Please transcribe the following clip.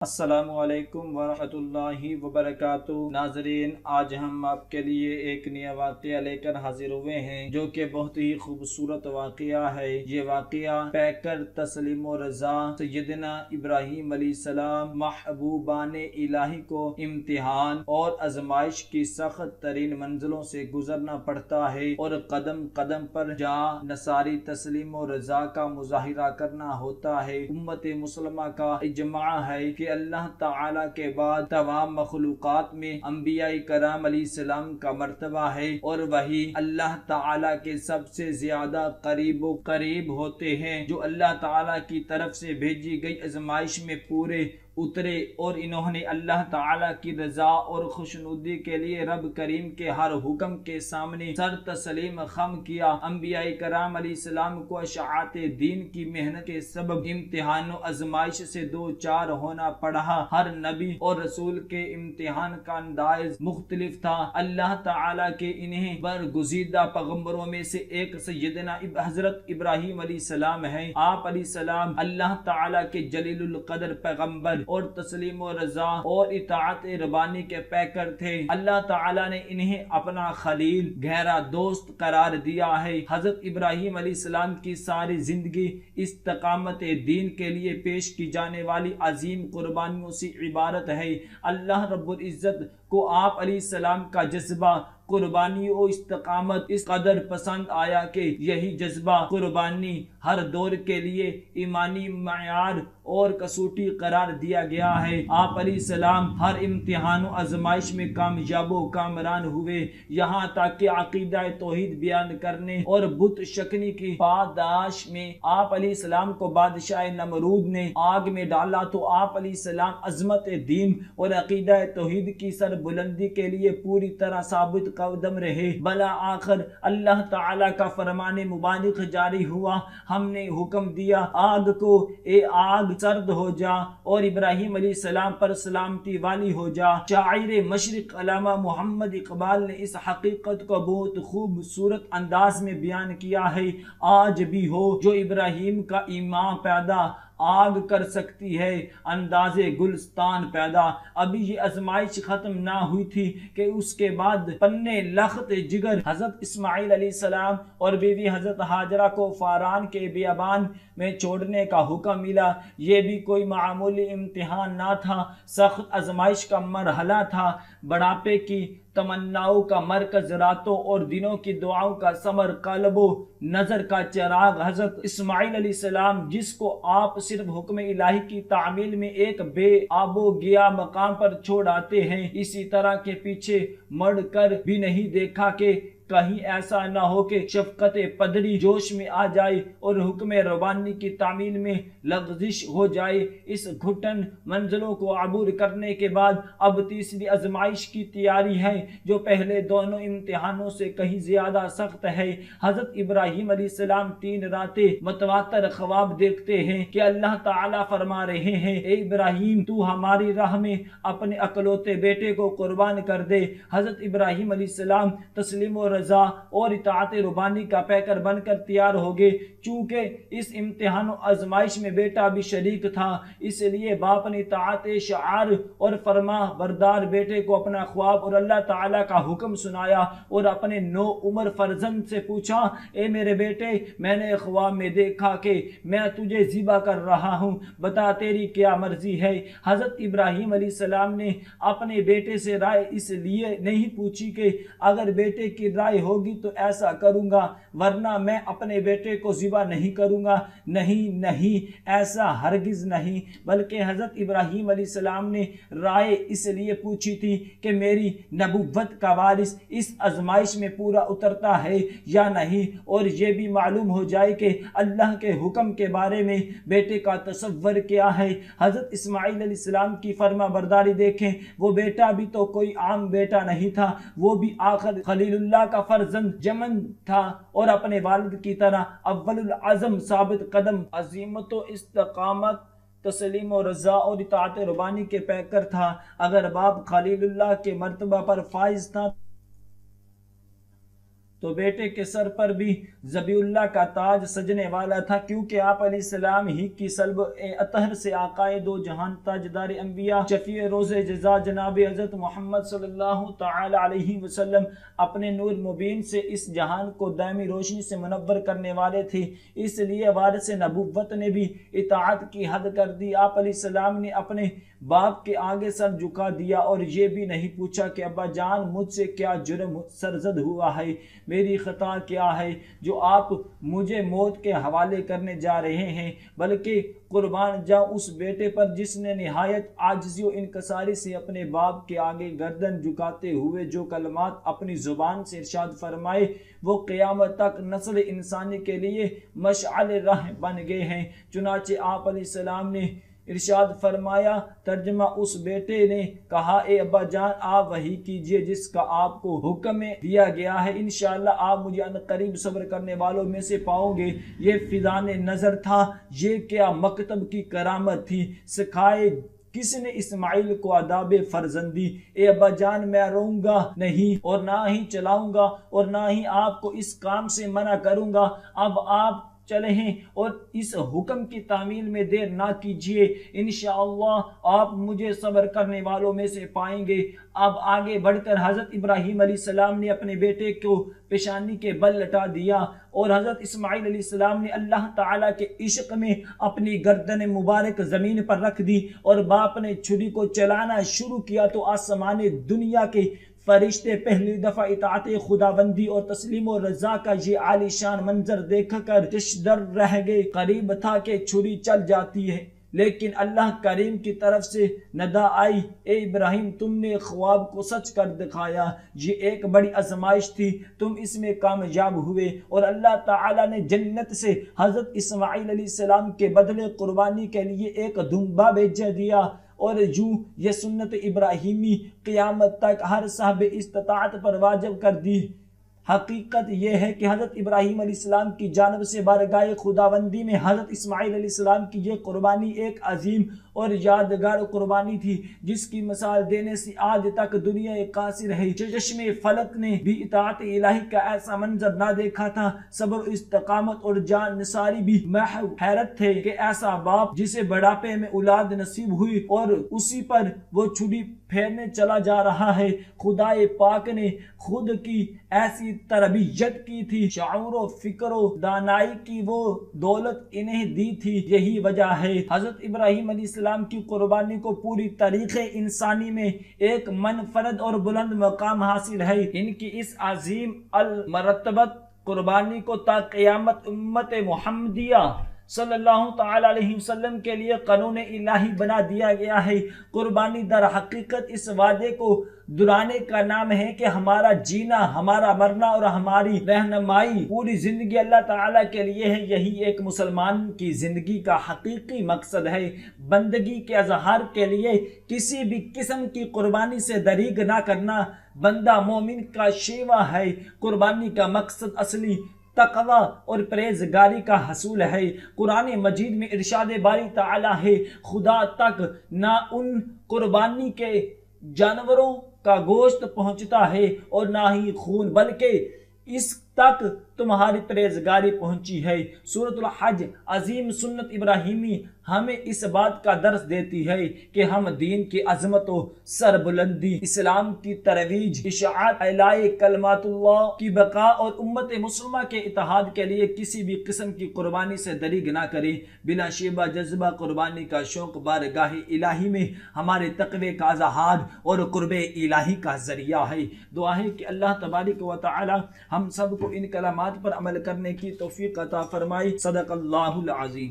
السلام علیکم ورحمۃ اللہ وبرکاتہ۔ ناظرین، آج ہم آپ کے لیے ایک نیا واقعہ لے کر حاضر ہوئے ہیں جو کہ بہت ہی خوبصورت واقعہ ہے۔ یہ واقعہ پیکر تسلیم و رضا سیدنا ابراہیم علیہ السلام محبوبان الہی کو امتحان اور آزمائش کی سخت ترین منزلوں سے گزرنا پڑتا ہے اور قدم قدم پر جا نثاری تسلیم و رضا کا مظاہرہ کرنا ہوتا ہے۔ امت مسلمہ کا اجماع ہے کہ اللہ تعالیٰ کے بعد تمام مخلوقات میں انبیاء کرام علیہ السلام کا مرتبہ ہے اور وہی اللہ تعالیٰ کے سب سے زیادہ قریب ہوتے ہیں، جو اللہ تعالیٰ کی طرف سے بھیجی گئی آزمائش میں پورے اترے اور انہوں نے اللہ تعالیٰ کی رضا اور خوشنودی کے لیے رب کریم کے ہر حکم کے سامنے سر تسلیم خم کیا۔ انبیاء کرام علیہ السلام کو اشاعت دین کی محنت کے سبب امتحان و آزمائش سے دو چار ہونا پڑا۔ ہر نبی اور رسول کے امتحان کا انداز مختلف تھا۔ اللہ تعالیٰ کے انہیں برگزیدہ پیغمبروں میں سے ایک سیدنا حضرت ابراہیم علیہ السلام ہیں۔ آپ علیہ السلام اللہ تعالیٰ کے جلیل القدر پیغمبر اور تسلیم و رضا اور اطاعت ربانی کے پیکر تھے۔ اللہ تعالیٰ نے انہیں اپنا خلیل، گہرا دوست قرار دیا ہے۔ حضرت ابراہیم علیہ السلام کی ساری زندگی استقامت دین کے لیے پیش کی جانے والی عظیم قربانیوں سے عبارت ہے۔ اللہ رب العزت کو آپ علیہ السلام کا جذبہ قربانی و استقامت اس قدر پسند آیا کہ یہی جذبہ قربانی ہر دور کے لیے ایمانی معیار اور کسوٹی قرار دیا گیا ہے۔ آپ علیہ السلام ہر امتحان و آزمائش میں کامیاب و کامران ہوئے، یہاں تک کہ عقیدہ توحید بیان کرنے اور بت شکنی کی پاداش میں آپ علیہ السلام کو بادشاہ نمرود نے آگ میں ڈالا تو آپ علیہ السلام عظمت دین اور عقیدہ توحید کی سر بلندی کے لیے پوری طرح ثابت قدم رہے۔ بلا آخر اللہ تعالیٰ کا فرمان مبارک جاری ہوا۔ ہم نے حکم دیا آگ کو، اے آگ سرد ہو جا اور ابراہیم علیہ السلام پر سلامتی والی ہو جا۔ شاعر مشرق علامہ محمد اقبال نے اس حقیقت کو بہت خوبصورت انداز میں بیان کیا ہے۔ آج بھی ہو جو ابراہیم کا ایمان پیدا، آگ کر سکتی ہے انداز گلستان پیدا۔ ابھی یہ آزمائش ختم نہ ہوئی تھی کہ اس کے بعد پنے لخت جگر حضرت اسماعیل علیہ السلام اور بیوی حضرت ہاجرہ کو فاران کے بیابان میں چھوڑنے کا حکم ملا۔ یہ بھی کوئی معمولی امتحان نہ تھا، سخت آزمائش کا مرحلہ تھا۔ بڑھاپے کی تمناؤں کا مرکز، راتوں اور دنوں کی دعاؤں کا ثمر، قلب و نظر کا چراغ حضرت اسماعیل علیہ السلام، جس کو آپ صرف حکم الہی کی تعمیل میں ایک بے آب و گیا مقام پر چھوڑ آتے ہیں، اسی طرح کے پیچھے مڑ کر بھی نہیں دیکھا کہ کہیں ایسا نہ ہو کہ شفقت پدری جوش میں آ جائے اور حکم ربانی کی تعمیل میں لغزش ہو جائے۔ اس گھٹن منزلوں کو عبور کرنے کے بعد اب تیسری آزمائش کی تیاری ہے، جو پہلے دونوں امتحانوں سے کہیں زیادہ سخت ہے۔ حضرت ابراہیم علیہ السلام 3 راتیں متواتر خواب دیکھتے ہیں کہ اللہ تعالیٰ فرما رہے ہیں، اے ابراہیم تو ہماری راہ میں اپنے اکلوتے بیٹے کو قربان کر دے۔ حضرت ابراہیم علیہ السلام تسلیم و رضا اور اطاعت ربانی کا پیکر بن کر تیار ہو گئے۔ چونکہ اس امتحان و آزمائش میں بیٹا بھی شریک تھا، اس لیے باپ نے اطاعت شعار اور فرما بردار بیٹے کو اپنا خواب اور اللہ تعالیٰ کا حکم سنایا اور اپنے نوعمر فرزند سے پوچھا، اے میرے بیٹے، میں نے خواب میں دیکھا کہ میں تجھے ذبح کر رہا ہوں، بتا تیری کیا مرضی ہے۔ حضرت ابراہیم علیہ السلام نے اپنے بیٹے سے رائے اس لیے نہیں پوچھی کہ اگر بیٹے کی رائے ہوگی تو ایسا کروں گا ورنہ میں اپنے بیٹے کو ذبح نہیں کروں گا۔ نہیں، ایسا ہرگز نہیں، بلکہ حضرت ابراہیم علیہ السلام نے رائے اس لیے پوچھی تھی کہ میری نبوت کا وارث اس آزمائش میں پورا اترتا ہے یا نہیں، اور یہ بھی معلوم ہو جائے کہ اللہ کے حکم کے بارے میں بیٹے کا تصور کیا ہے۔ حضرت اسماعیل علیہ السلام کی فرما برداری دیکھیں، وہ بیٹا بھی تو کوئی عام بیٹا نہیں تھا، وہ بھی آخر خلیل اللہ کا فرزند جمن تھا اور اپنے والد کی طرح اول العزم ثابت قدم عزیمت و استقامت تسلیم و رضا اور اطاعت ربانی کے پیکر تھا۔ اگر باپ خلیل اللہ کے مرتبہ پر فائز تھا تو بیٹے کے سر پر بھی ذبیح اللہ کا تاج سجنے والا تھا، کیونکہ آپ علیہ السلام ہی کی صلب اطہر سے آقائے دو جہان تاجدار انبیاء شفیع روز جزا جناب حضرت محمد صلی اللہ تعالی علیہ وسلم اپنے نور مبین سے اس جہان کو دائمی روشنی سے منور کرنے والے تھے، اس لیے وارث نبوت نے بھی اطاعت کی حد کر دی۔ آپ علیہ السلام نے اپنے باپ کے آگے سر جھکا دیا اور یہ بھی نہیں پوچھا کہ ابا جان مجھ سے کیا جرم سرزد ہوا ہے، میری خطا کیا ہے جو آپ مجھے موت کے حوالے کرنے جا رہے ہیں، بلکہ قربان جاؤں اس بیٹے پر جس نے نہایت عاجزی و انکساری سے اپنے باپ کے آگے گردن جھکاتے ہوئے جو کلمات اپنی زبان سے ارشاد فرمائے وہ قیامت تک نسل انسانی کے لیے مشعل راہ بن گئے ہیں۔ چنانچہ آپ علیہ السلام نے ارشاد فرمایا، ترجمہ اس بیٹے نے کہا اے ابا جان آپ وحی کیجئے جس کا آپ کو حکم دیا گیا ہے، انشاءاللہ آپ مجھے عنقریب صبر کرنے والوں میں سے پاؤ گے۔ یہ فیضان نظر تھا، یہ کیا مکتب کی کرامت تھی، سکھائے کس نے اسماعیل کو آداب فرزندی۔ اے ابا جان میں روں گا نہیں اور نہ ہی چلاؤں گا اور نہ ہی آپ کو اس کام سے منع کروں گا، اب آپ چلیں اور اس حکم کی تعمیل میں دیر نہ کیجیے، انشاءاللہ آپ مجھے صبر کرنے والوں میں سے پائیں گے۔ اب آگے بڑھ کر حضرت ابراہیم علیہ السلام نے اپنے بیٹے کو پیشانی کے بل لٹا دیا اور حضرت اسماعیل علیہ السلام نے اللہ تعالیٰ کے عشق میں اپنی گردن مبارک زمین پر رکھ دی اور باپ نے چھری کو چلانا شروع کیا تو آسمان دنیا کے فرشتے پہلی دفعہ اطاعت خداوندی اور تسلیم و رضا کا یہ عالی شان منظر دیکھ کر تشدر رہ گئے۔ قریب تھا کہ چھری چل جاتی ہے، لیکن اللہ کریم کی طرف سے ندا آئی، اے ابراہیم تم نے خواب کو سچ کر دکھایا، یہ ایک بڑی آزمائش تھی، تم اس میں کامیاب ہوئے۔ اور اللہ تعالیٰ نے جنت سے حضرت اسماعیل علیہ السلام کے بدلے قربانی کے لیے ایک دمبا بھیج دیا، اور یوں یہ سنت ابراہیمی قیامت تک ہر صاحب استطاعت پر واجب کر دی۔ حقیقت یہ ہے کہ حضرت ابراہیم علیہ السلام کی جانب سے بارگاہ خداوندی میں حضرت اسماعیل علیہ السلام کی یہ قربانی ایک عظیم اور یادگار قربانی تھی جس کی مثال دینے سے آج تک دنیا قاصر ہے۔ چشم فلک نے بھی اطاعت الہی کا ایسا منظر نہ دیکھا تھا، صبر و استقامت اور جان نثاری بھی محو حیرت تھے کہ ایسا باپ جسے بڑھاپے میں اولاد نصیب ہوئی اور اسی پر وہ چھری پھیرنے چلا جا رہا ہے۔ خدائے پاک نے خود کی ایسی تربیت کی تھی، شعور و فکر و دانائی کی وہ دولت انہیں دی تھی، یہی وجہ ہے حضرت ابراہیم علیہ السلام کی قربانی کو پوری تاریخ انسانی میں ایک منفرد اور بلند مقام حاصل ہے۔ ان کی اس عظیم المرتبت قربانی کو تا قیامت امت محمدیہ صلی اللہ تعالی علیہ وسلم کے لیے قانون الہی بنا دیا گیا ہے۔ قربانی در حقیقت اس وعدے کو دہرانے کا نام ہے کہ ہمارا جینا، ہمارا مرنا اور ہماری رہنمائی پوری زندگی اللہ تعالیٰ کے لیے ہے۔ یہی ایک مسلمان کی زندگی کا حقیقی مقصد ہے۔ بندگی کے اظہار کے لیے کسی بھی قسم کی قربانی سے دریغ نہ کرنا بندہ مومن کا شیوہ ہے۔ قربانی کا مقصد اصلی تقوی اور پرہیزگاری کا حصول ہے۔ قرآن مجید میں ارشاد باری تعالیٰ ہے، خدا تک نہ ان قربانی کے جانوروں کا گوشت پہنچتا ہے اور نہ ہی خون، بلکہ اس تک تمہاری پرہیزگاری پہنچی ہے۔ سورۃ الحج عظیم سنت ابراہیمی ہمیں اس بات کا درس دیتی ہے کہ ہم دین کی عظمت و سربلندی، اسلام کی ترویج، اشاعت اعلاء کلمات اللہ کی بقا اور امت مسلمہ کے اتحاد کے لیے کسی بھی قسم کی قربانی سے دریغ نہ کریں۔ بلا شیبہ جذبہ قربانی کا شوق بارگاہ الہی میں ہمارے تقوی کا اظہار اور قرب الہی کا ذریعہ ہے۔ دعا ہے کہ اللہ تبارک و تعالی ہم سب کو ان کلمات پر عمل کرنے کی توفیق عطا فرمائے۔ صدق اللہ العظیم۔